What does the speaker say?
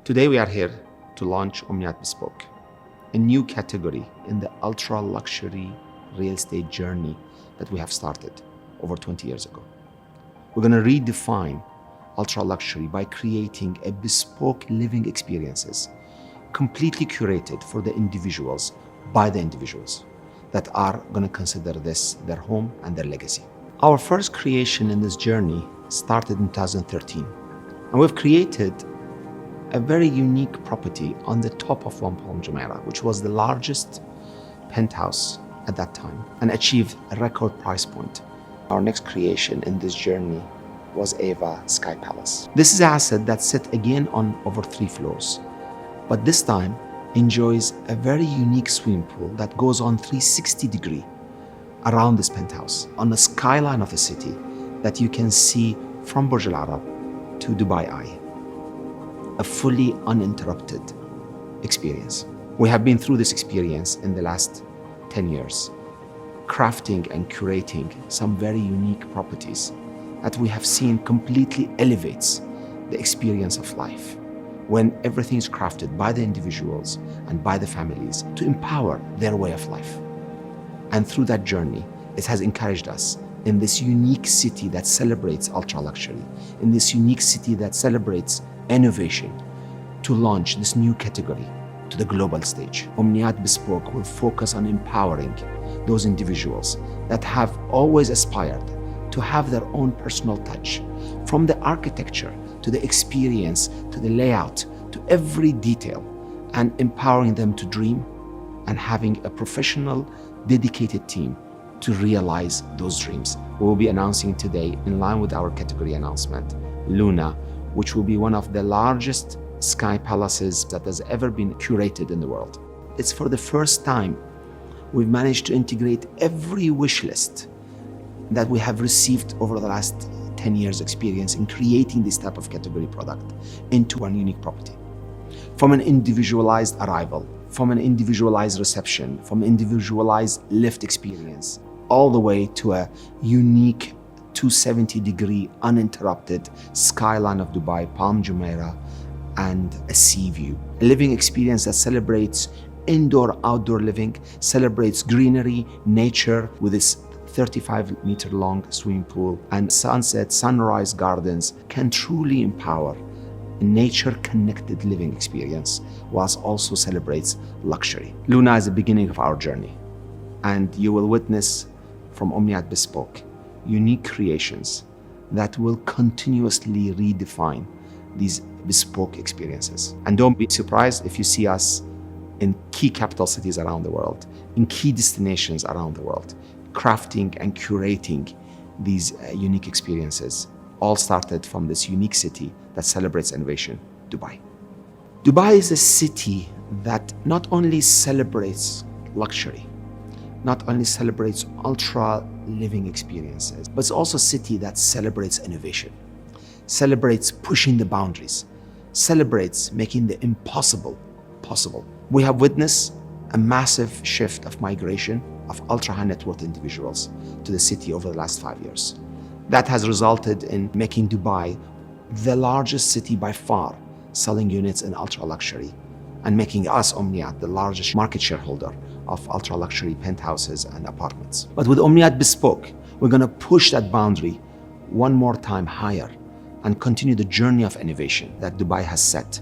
Today we are here to launch OMNIYAT Bespoke, a new category in the ultra-luxury real estate journey that we have started over 20 years ago. We're going to redefine ultra-luxury by creating a bespoke living experiences, completely curated for the individuals, by the individuals that are going to consider this their home and their legacy. Our first creation in this journey started in 2013, and we've created a very unique property on the top of One Palm Jumeirah, which was the largest penthouse at that time and achieved a record price point. Our next creation in this journey was Ava Sky Palace. This is an asset that sits again on over 3 floors, but this time enjoys a very unique swimming pool that goes on 360-degree around this penthouse on the skyline of the city that you can see from Burj Al Arab to Dubai Eye. A fully uninterrupted experience. We have been through this experience in the last 10 years, crafting and curating some very unique properties that we have seen completely elevates the experience of life when everything is crafted by the individuals and by the families to empower their way of life. And through that journey, it has encouraged us in this unique city that celebrates ultra-luxury, in this unique city that celebrates innovation, to launch this new category to the global stage. OMNIYAT Bespoke will focus on empowering those individuals that have always aspired to have their own personal touch, from the architecture to the experience to the layout to every detail, and empowering them to dream and having a professional, dedicated team to realize those dreams. We will be announcing today, in line with our category announcement, Luna, which will be one of the largest sky palaces that has ever been curated in the world. It's for the first time we've managed to integrate every wish list that we have received over the last 10 years experience in creating this type of category product into one unique property. From an individualized arrival, from an individualized reception, from individualized lift experience, all the way to a unique 270-degree uninterrupted skyline of Dubai, Palm Jumeirah, and a sea view. A living experience that celebrates indoor-outdoor living, celebrates greenery, nature with its 35-meter-long swimming pool, and sunset, sunrise gardens can truly empower a nature-connected living experience, whilst also celebrates luxury. Luna is the beginning of our journey, and you will witness from OMNIYAT Bespoke unique creations that will continuously redefine these bespoke experiences. And don't be surprised if you see us in key capital cities around the world, in key destinations around the world, crafting and curating these unique experiences, all started from this unique city that celebrates innovation, Dubai. Dubai is a city that not only celebrates luxury, not only celebrates ultra living experiences, but it's also a city that celebrates innovation, celebrates pushing the boundaries, celebrates making the impossible possible. We have witnessed a massive shift of migration of ultra high net worth individuals to the city over the last 5 years. That has resulted in making Dubai the largest city by far selling units in ultra luxury, and making us, OMNIYAT, the largest market shareholder of ultra luxury penthouses and apartments. But with OMNIYAT Bespoke, we're going to push that boundary one more time higher and continue the journey of innovation that Dubai has set